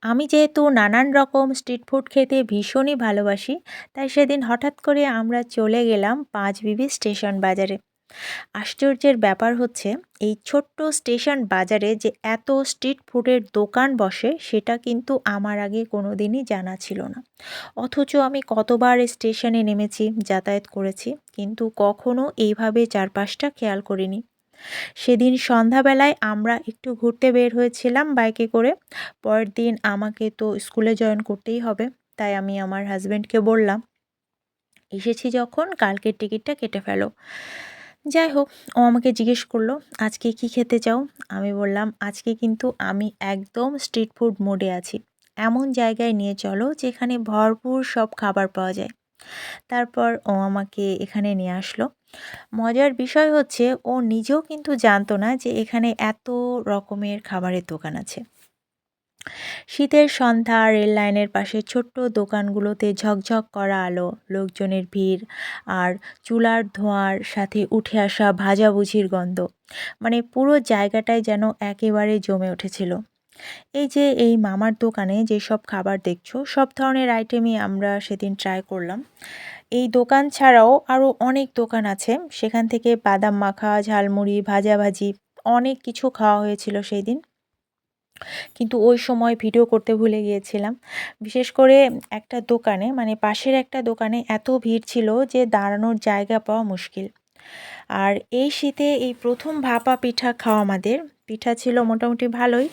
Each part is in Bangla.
আমি যেহেতু নানান রকম স্ট্রিট ফুড খেতে ভীষণই ভালোবাসি, তাই সেদিন হঠাৎ করে আমরা চলে গেলাম পাঁচবিবি স্টেশন বাজারে। আশ্চর্যের ব্যাপার হচ্ছে, এই ছোট্ট স্টেশন বাজারে যে এত স্ট্রিট ফুডের দোকান বসে সেটা কিন্তু আমার আগে কোনো দিনই জানা ছিল না। অথচ আমি কতবার স্টেশনে নেমেছি, যাতায়াত করেছি, কিন্তু কখনো এইভাবে চারপাশটা খেয়াল করিনি। সেদিন সন্ধ্যাবেলায় আমরা একটু ঘুরতে বের হয়েছিলাম বাইকে করে। পরের দিন আমাকে তো স্কুলে জয়েন করতেই হবে। তাই আমি আমার হাসব্যান্ডকে বললাম, এসেছি যখন কালকের টিকিটটা কেটে ফেলো। যাই হোক, ও আমাকে জিজ্ঞেস করলো, আজকে কি খেতে চাও? আমি বললাম, আজকে কিন্তু আমি একদম স্ট্রিট ফুড মোডে আছি। এমন জায়গায় নিয়ে চলো যেখানে ভরপুর সব খাবার পাওয়া যায়। তারপর ও আমাকে এখানে নিয়ে আসলো। মজার বিষয় হচ্ছে, ও নিজেও কিন্তু জানতো না যে এখানে এত রকমের খাবারের দোকান আছে। শীতের সন্ধ্যা, রেল লাইনের পাশে ছোট্ট দোকানগুলোতে ঝকঝক করা আলো, লোকজনের ভিড়, আর চুলার ধোঁয়ার সাথে উঠে আসা ভাজাভুজির গন্ধ, মানে পুরো জায়গাটাই যেন একেবারে জমে উঠেছিল। এই যে এই মামার দোকানে যেসব খাবার দেখছো, সব ধরনের আইটেমই আমরা সেদিন ট্রাই করলাম। এই দোকান ছাড়াও আরও অনেক দোকান আছে, সেখান থেকে বাদাম মাখা, ঝালমুড়ি, ভাজাভাজি অনেক কিছু খাওয়া হয়েছিল সেই দিন। কিন্তু ওই সময় ভিডিও করতে ভুলে গিয়েছিলাম। বিশেষ করে একটা দোকানে, মানে পাশের একটা দোকানে এত ভিড় ছিল যে দাঁড়ানোর জায়গা পাওয়া মুশকিল। আর এই শীতে এই প্রথম ভাপা পিঠা খাওয়া আমাদের। পিঠা ছিল মোটামুটি ভালোই,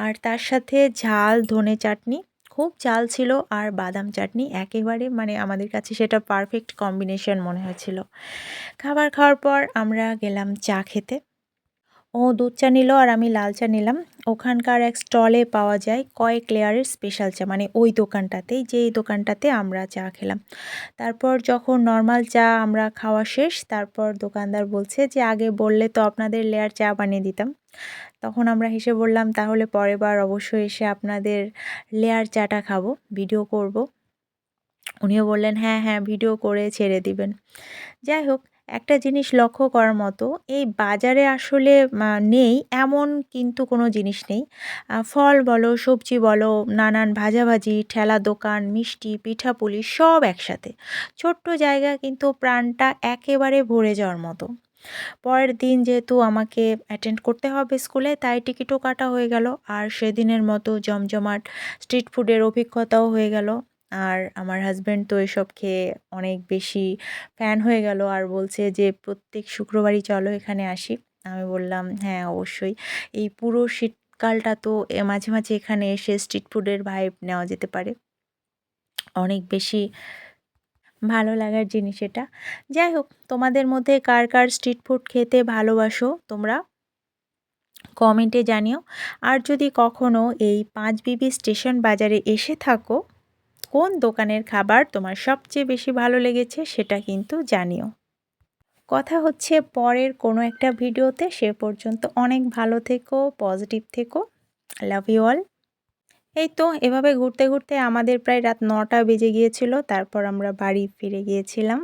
আর তার সাথে ঝাল ধনে চাটনি, খুব ঝাল ছিল, আর বাদাম চাটনি একেবারে, মানে আমাদের কাছে সেটা পারফেক্ট কম্বিনেশন মনে হয়েছিল। খাবার খাওয়ার পর আমরা গেলাম চা খেতে। ও দুধ চা নিল আর আমি লাল চা নিলাম। ওখানকার এক স্টলে পাওয়া যায় কয়েক লেয়ারের স্পেশাল চা, মানে ওই দোকানটাতেই, যেই দোকানটাতে আমরা চা খেলাম। তারপর যখন নর্মাল চা আমরা খাওয়া শেষ, তারপর দোকানদার বলছে যে আগে বললে তো আপনাদের লেয়ার চা বানিয়ে দিতাম। তখন আমরা হেসে বললাম, তাহলে পরের বার অবশ্যই এসে আপনাদের লেয়ার চাটা খাবো, ভিডিও করব। উনিও বললেন, হ্যাঁ হ্যাঁ, ভিডিও করে ছেড়ে দিবেন। যাই হোক, একটা জিনিস লক্ষ্য করার মতো, এই বাজারে আসলে নেই এমন কিন্তু কোনো জিনিস নেই। ফল বলো, সবজি বলো, নানান ভাজাভাজি, ঠেলা দোকান, মিষ্টি, পিঠাপুলি সব একসাথে। ছোট্ট জায়গা কিন্তু প্রাণটা একেবারে ভরে যাওয়ার মতো। পরের দিন যেহেতু আমাকে অ্যাটেন্ড করতে হবে স্কুলে, তাই টিকিটও কাটা হয়ে গেল, আর সেদিনের মতো জমজমাট স্ট্রিট ফুডের অভিজ্ঞতাও হয়ে গেল। আর আমার হাজব্যান্ড তো এসব খেয়ে অনেক বেশি ফ্যান হয়ে গেল, আর বলছে যে প্রত্যেক শুক্রবারই চলো এখানে আসি। আমি বললাম, হ্যাঁ অবশ্যই, এই পুরো শীতকালটা তো মাঝে মাঝে এখানে এসে স্ট্রিট ফুডের ভাইব নেওয়া যেতে পারে। অনেক বেশি ভালো লাগার জিনিস এটা। যাই হোক, তোমাদের মধ্যে কার কার স্ট্রিট ফুড খেতে ভালোবাসো তোমরা কমেন্টে জানিও। আর যদি কখনো এই পাঁচবিবি স্টেশন বাজারে এসে থাকো, কোন দোকানের খাবার তোমার সবচেয়ে বেশি ভালো লেগেছে সেটা কিন্তু জানিও। কথা হচ্ছে পরের কোনো একটা ভিডিওতে, সে পর্যন্ত অনেক ভালো থেকো, পজিটিভ থেকো। Love you all. এই তো এভাবে ঘুরতে ঘুরতে আমাদের প্রায় রাত 9টা বেজে গিয়েছিল, তারপর আমরা বাড়ি ফিরে গিয়েছিলাম।